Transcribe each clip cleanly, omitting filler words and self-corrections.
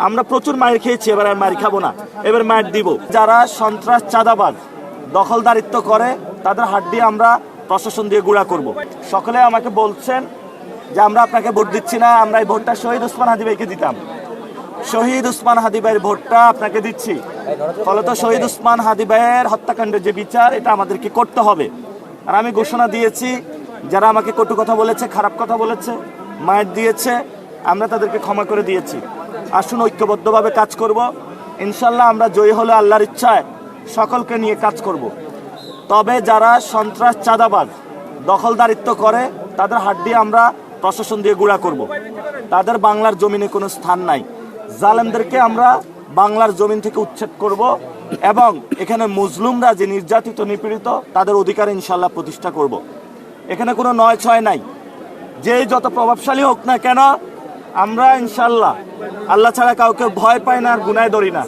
আমরা প্রচুর মায়ের খেয়েছি, এবার আর মায়ের খাবো না, এবার মায়ের দিব। যারা সন্ত্রাস, চাঁদাবাজ, দখলদারিত্ব করে তাদের হাত দিয়ে আমরা প্রশাসন দিয়ে গুঁড়া করব। সকলে আমাকে বলছেন যে আমরা আপনাকে ভোট দিচ্ছি না, আমরা এই ভোটটা শহীদ ওসমান হাদি ভাইকে দিতাম। শহীদ ওসমান হাদি ভাইয়ের ভোটটা আপনাকে দিচ্ছি। ফলত শহীদ ওসমান হাদি ভাইয়ের হত্যাকাণ্ডের যে বিচার, এটা আমাদেরকে করতে হবে। আর আমি ঘোষণা দিয়েছি, যারা আমাকে কটু কথা বলেছে, খারাপ কথা বলেছে, মায়ের দিয়েছে, আমরা তাদেরকে ক্ষমা করে দিয়েছি। আসুন ঐক্যবদ্ধভাবে কাজ করব। ইনশাল্লাহ আমরা জয়ী হলে আল্লাহর ইচ্ছায় সকলকে নিয়ে কাজ করব। তবে যারা সন্ত্রাস, চাঁদাবাজ, দখলদারিত্ব করে তাদের হাত দিয়ে আমরা প্রশাসন দিয়ে গুঁড়া করব। তাদের বাংলার জমিনে কোনো স্থান নাই। জালেমদেরকে আমরা বাংলার জমিন থেকে উচ্ছেদ করব এবং এখানে মুসলিমরা যে নির্যাতিত, নিপীড়িত, তাদের অধিকার ইনশাল্লাহ প্রতিষ্ঠা করব। এখানে কোনো নয় ছয় নাই। যেই যত প্রভাবশালী হোক না কেন, আমরা ইনশাল্লাহ আল্লাহ ছাড়া কাউকে ভয় পাই না আর গুনায় ধরি না।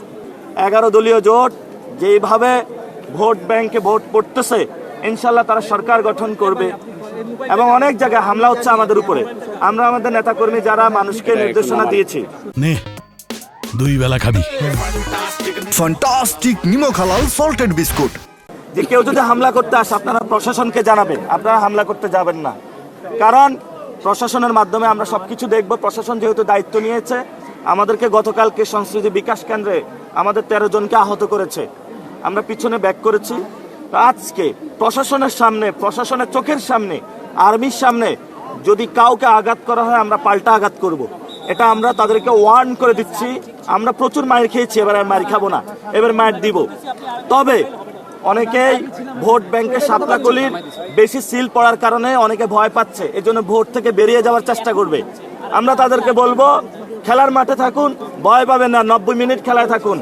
11 দলীয় জোট যেইভাবে ভোট ব্যাংকে ভোট পড়তেছে, ইনশাল্লাহ তারা সরকার গঠন করবে এবং অনেক জায়গায় হামলা হচ্ছে আমাদের উপরে। আমরা আমাদের নেতাকর্মী যারা মানুষকে নির্দেশনা দিয়েছি, নে 2 বেলা খাবি ফ্যান্টাস্টিক নিমো খালাল সল্টেড বিস্কুট। যে কেউ যদি হামলা করতে আসে আপনারা প্রশাসনকে জানাবেন, আপনারা হামলা করতে যাবেন না। কারণ প্রশাসনের মাধ্যমে আমরা সবকিছু দেখব। প্রশাসন যেহেতু দায়িত্ব নিয়েছে, আমাদেরকে গতকালকে সংস্কৃতি বিকাশ কেন্দ্রে আমাদের 13 জনকে আহত করেছে, আমরা পিছনে ব্যাক করেছি। তো আজকে প্রশাসনের সামনে, প্রশাসনের চোখের সামনে, আর্মির সামনে যদি কাউকে আঘাত করা হয়, আমরা পাল্টা আঘাত করব। এটা আমরা তাদেরকে ওয়ার্ন করে দিচ্ছি। আমরা প্রচুর মায়ের খেয়েছি, এবার আর মায়ের খাবো না, এবার মায়ের দিব। তবে অনেকেই ভোট ব্যাংকে সাপলাকলির বেশি সিল পড়ার কারণে অনেকে ভয় পাচ্ছে, এজন্য ভোট থেকে বেরিয়ে যাওয়ার চেষ্টা করবে। আমরা তাদেরকে বলবো, খেলার মাঠে থাকুন, ভয় পাবেন না, 90 মিনিট খেলায় থাকুন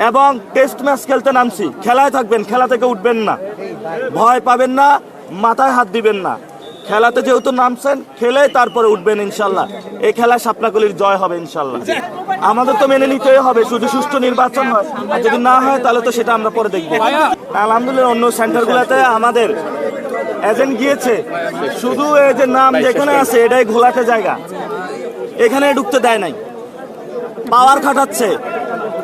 এবং টেস্ট ম্যাচ খেলতে নামছি, খেলায় থাকবেন, খেলা থেকে উঠবেন না, ভয় পাবেন না, মাথায় হাত দিবেন না। খেলাতে যেহেতু নামছেন, খেলে তারপরে উঠবেন ইনশাল্লাহ। এই খেলায় সাপলাকলির জয় হবে ইনশাল্লাহ। আমাদের তো মেনে নিতেই হবে, শুধু সুষ্ঠু নির্বাচন হয়, আর যদি না হয় তাহলে তো সেটা আমরা পরে দেখবো। আলহামদুলিল্লাহ অন্য সেন্টারগুলোতে আমাদের এজেন্ট গিয়েছে, শুধু এই যে নাম যেখানে আছে এটাই ঘোলাটে জায়গা, এখানে ঢুকতে দেয় নাই, পাওয়ার খাটাচ্ছে।